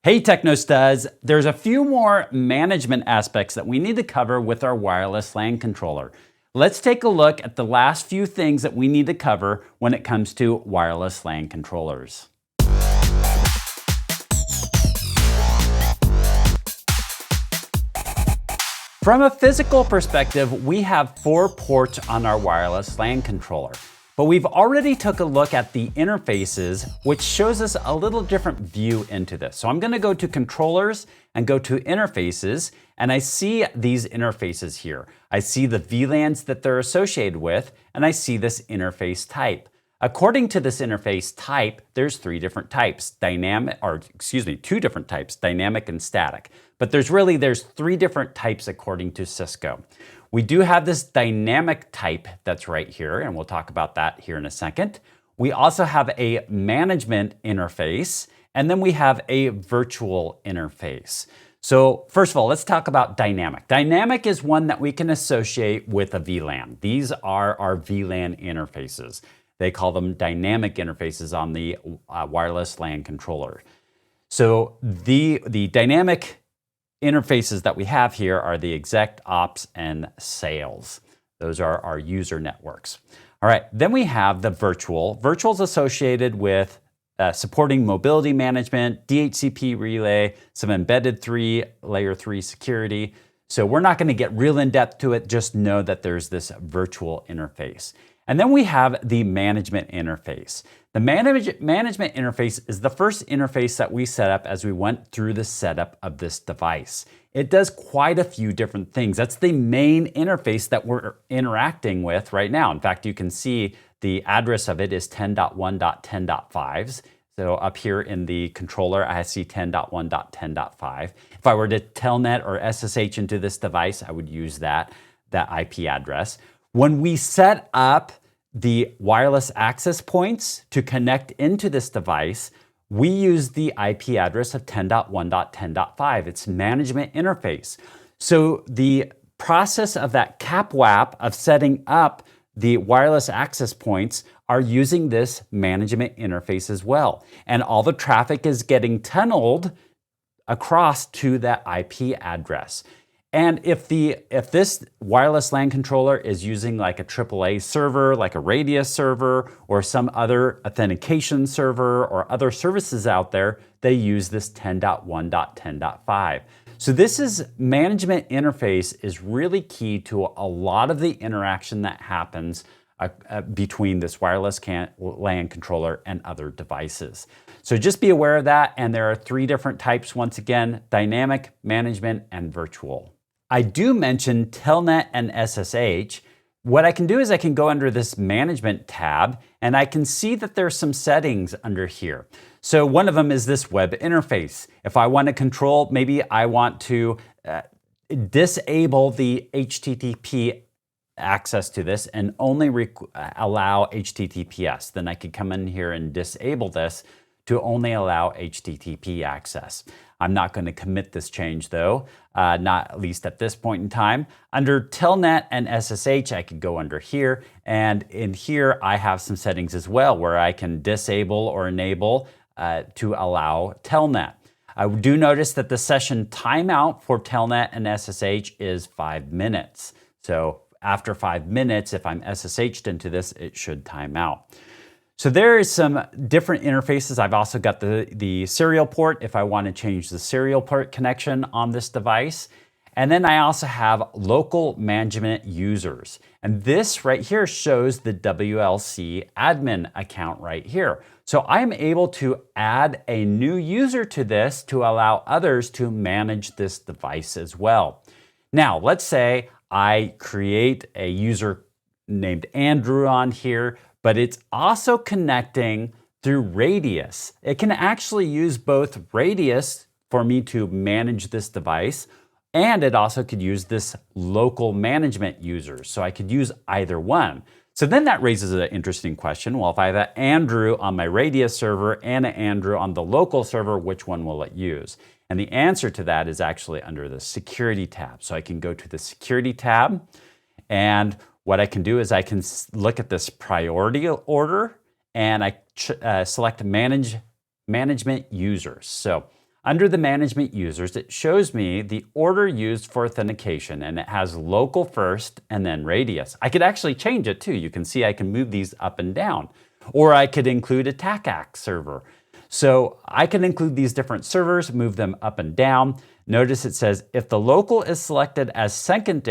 Hey Technostuds, there's a few more management aspects that we need to cover with our wireless LAN controller. Let's take a look at the last few things that we need to cover when it comes to wireless LAN controllers. From a physical perspective, we have 4 ports on our wireless LAN controller. But we've already took a look at the interfaces, which shows us a little different view into this. So I'm going to go to controllers and go to interfaces, and I see these interfaces here. I see the VLANs that they're associated with, and I see this interface type. According to this interface type, there's 3 different types, two different types, dynamic and static. But there's 3 different types according to Cisco. We do have this dynamic type that's right here, and we'll talk about that here in a second. We also have a management interface, and then we have a virtual interface. So first of all, let's talk about dynamic. Dynamic is one that we can associate with a VLAN. These are our VLAN interfaces. They call them dynamic interfaces on the wireless LAN controller. So the dynamic interfaces that we have here are the exec, ops, and sales. Those are our user networks. All right, then we have the virtual. Virtual is associated with supporting mobility management, DHCP relay, some embedded layer 3 security. So we're not going to get real in depth to it, just know that there's this virtual interface. And then we have the management interface. The management interface is the first interface that we set up as we went through the setup of this device. It does quite a few different things. That's the main interface that we're interacting with right now. In fact, you can see the address of it is 10.1.10.5. So up here in the controller, I see 10.1.10.5. If I were to telnet or SSH into this device, I would use that IP address. When we set up the wireless access points to connect into this device, we use the IP address of 10.1.10.5. It's management interface. So the process of that CAPWAP of setting up the wireless access points are using this management interface as well. And all the traffic is getting tunneled across to that IP address. And if this wireless LAN controller is using like a AAA server, like a Radius server, or some other authentication server, or other services out there, they use this 10.1.10.5. So this management interface is really key to a lot of the interaction that happens between this wireless LAN controller and other devices. So just be aware of that, and there are 3 different types, once again, dynamic, management, and virtual. I do mention telnet and SSH. What I can do is I can go under this management tab, and I can see that there's some settings under here. So one of them is this web interface. If I want to control, maybe I want to disable the HTTP access to this and only allow HTTPS, then I could come in here and disable this to only allow HTTP access. I'm not going to commit this change though, not at least at this point in time. Under telnet and SSH, I could go under here, and in here I have some settings as well where I can disable or enable to allow telnet. I do notice that the session timeout for telnet and SSH is 5 minutes. So after 5 minutes, if I'm SSH'd into this, it should time out. So there is some different interfaces. I've also got the serial port if I want to change the serial port connection on this device. And then I also have local management users. And this right here shows the WLC admin account right here. So I'm able to add a new user to this to allow others to manage this device as well. Now, let's say I create a user named Andrew on here, but it's also connecting through Radius. It can actually use both Radius for me to manage this device, and it also could use this local management user. So I could use either one. So then that raises an interesting question. Well, if I have an Andrew on my Radius server and an Andrew on the local server, which one will it use? And the answer to that is actually under the security tab. So I can go to the security tab, and what I can do is I can look at this priority order, and I select management users. So Under the management users, it shows me the order used for authentication, and it has local first and then radius. I could actually change it too. You can see I can move these up and down, or I could include a TACAC server. So I can include these different servers, move them up and down. Notice it says if the local is selected as second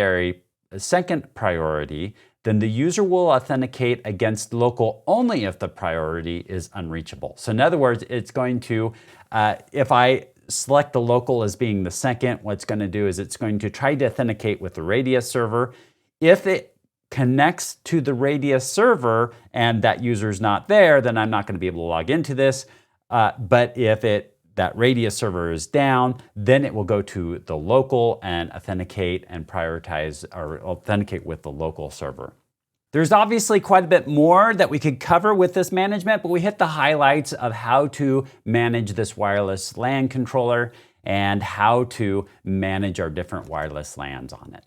priority, then the user will authenticate against local only if the priority is unreachable. So in other words, it's going to, if I select the local as being the second, what it's going to do is it's going to try to authenticate with the radius server. If it connects to the radius server and that user's not there, then I'm not going to be able to log into this. But if that radius server is down, then it will go to the local and authenticate and prioritize or authenticate with the local server. There's obviously quite a bit more that we could cover with this management, but we hit the highlights of how to manage this wireless LAN controller and how to manage our different wireless LANs on it.